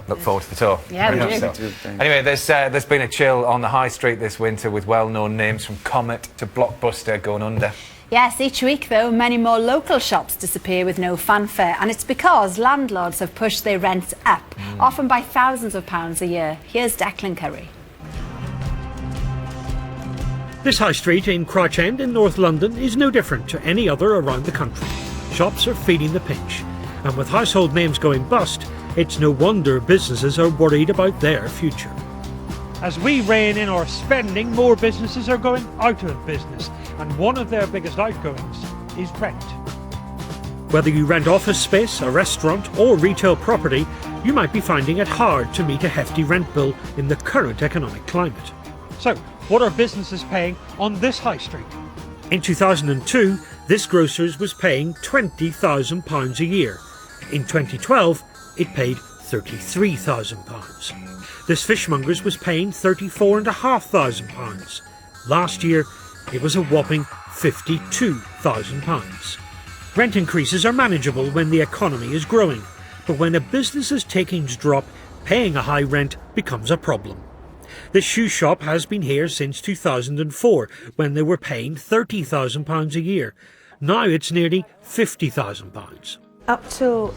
Look forward to the tour. Yeah, we do. So. Anyway, there's been a chill on the high street this winter with well-known names from Comet to Blockbuster going under. Yes, each week though, many more local shops disappear with no fanfare, and it's because landlords have pushed their rents up, often by thousands of pounds a year. Here's Declan Curry. This high street in Crouch End in North London is no different to any other around the country. Shops are feeling the pinch, and with household names going bust, it's no wonder businesses are worried about their future. As we rein in our spending, more businesses are going out of business, and one of their biggest outgoings is rent. Whether you rent office space, a restaurant or retail property, you might be finding it hard to meet a hefty rent bill in the current economic climate. So, what are businesses paying on this high street? In 2002, this grocer's was paying £20,000 a year. In 2012, it paid £33,000. This fishmonger's was paying £34,500. Last year, it was a whopping £52,000. Rent increases are manageable when the economy is growing, but when a business's takings drop, paying a high rent becomes a problem. This shoe shop has been here since 2004, when they were paying £30,000 a year. Now it's nearly £50,000. Up till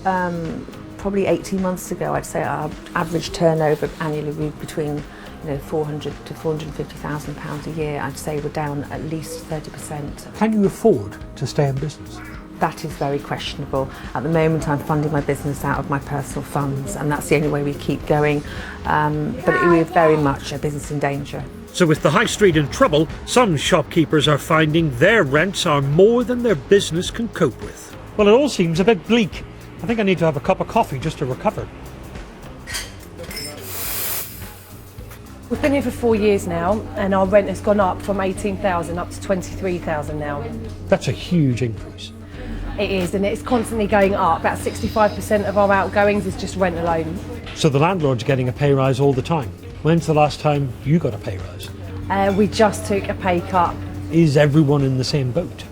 probably 18 months ago, I'd say our average turnover annually would be between £400,000 to £450,000 a year. I'd say we're down at least 30%. Can you afford to stay in business? That is very questionable. At the moment, I'm funding my business out of my personal funds, and that's the only way we keep going. But we're very much a business in danger. So with the high street in trouble, some shopkeepers are finding their rents are more than their business can cope with. Well, it all seems a bit bleak. I think I need to have a cup of coffee just to recover. We've been here for 4 years now, and our rent has gone up from 18,000 up to 23,000 now. That's a huge increase. It is, and it's constantly going up. About 65% of our outgoings is just rent alone. So the landlord's getting a pay rise all the time. When's the last time you got a pay rise? We just took a pay cut. Is everyone in the same boat?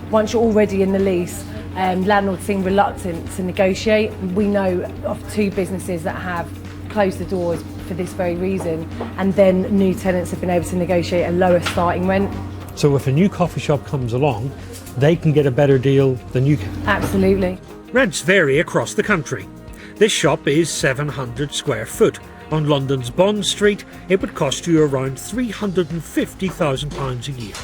Once you're already in the lease, landlords seem reluctant to negotiate. We know of 2 businesses that have closed the doors for this very reason, and then new tenants have been able to negotiate a lower starting rent. So if a new coffee shop comes along, they can get a better deal than you can? Absolutely. Rents vary across the country. This shop is 700 square foot. On London's Bond Street, it would cost you around £350,000 a year.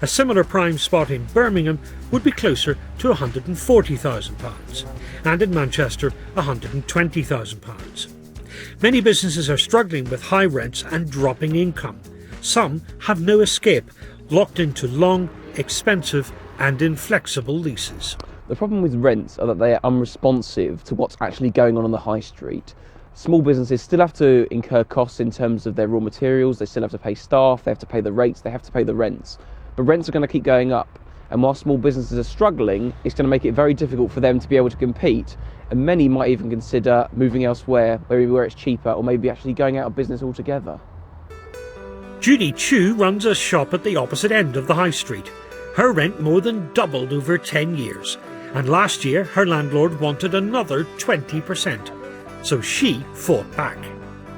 A similar prime spot in Birmingham would be closer to £140,000, and in Manchester £120,000. Many businesses are struggling with high rents and dropping income. Some have no escape, locked into long, expensive and inflexible leases. The problem with rents are that they are unresponsive to what's actually going on the high street. Small businesses still have to incur costs in terms of their raw materials, they still have to pay staff, they have to pay the rates, they have to pay the rents. But rents are going to keep going up, and while small businesses are struggling, it's going to make it very difficult for them to be able to compete, and many might even consider moving elsewhere, maybe where it's cheaper, or maybe actually going out of business altogether. Judy Chu runs a shop at the opposite end of the high street. Her rent more than doubled over 10 years, and last year her landlord wanted another 20%, so she fought back.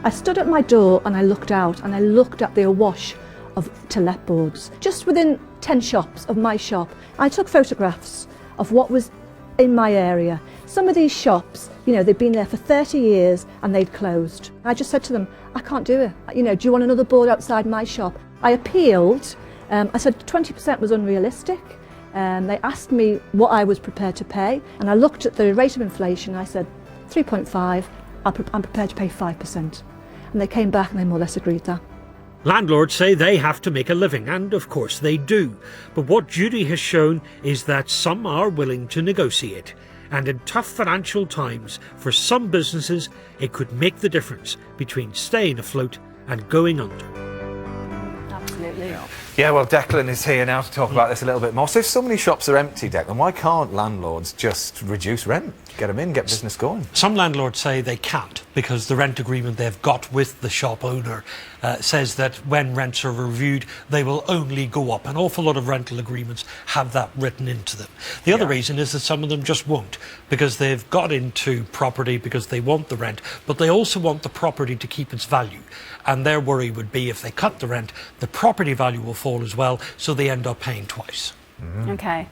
I stood at my door and I looked out and I looked at the awash of to-let boards. Just within 10 shops of my shop, I took photographs of what was in my area. Some of these shops, they'd been there for 30 years and they'd closed. I just said to them, I can't do it. Do you want another board outside my shop? I appealed. I said 20% was unrealistic. They asked me what I was prepared to pay, and I looked at the rate of inflation. I said 3.5, I'm prepared to pay 5%. And they came back and they more or less agreed that. Landlords say they have to make a living, and of course they do. But what Judy has shown is that some are willing to negotiate. And in tough financial times, for some businesses, it could make the difference between staying afloat and going under. Absolutely. Yeah, well, Declan is here now to talk about this a little bit more. So if so many shops are empty, Declan, why can't landlords just reduce rent? Get them in, get business going? Some landlords say they can't. because the rent agreement they've got with the shop owner says that when rents are reviewed, they will only go up. An awful lot of rental agreements have that written into them. The other reason is that some of them just won't, because they've got into property because they want the rent, but they also want the property to keep its value. And their worry would be if they cut the rent, the property value will fall as well, so they end up paying twice. Okay.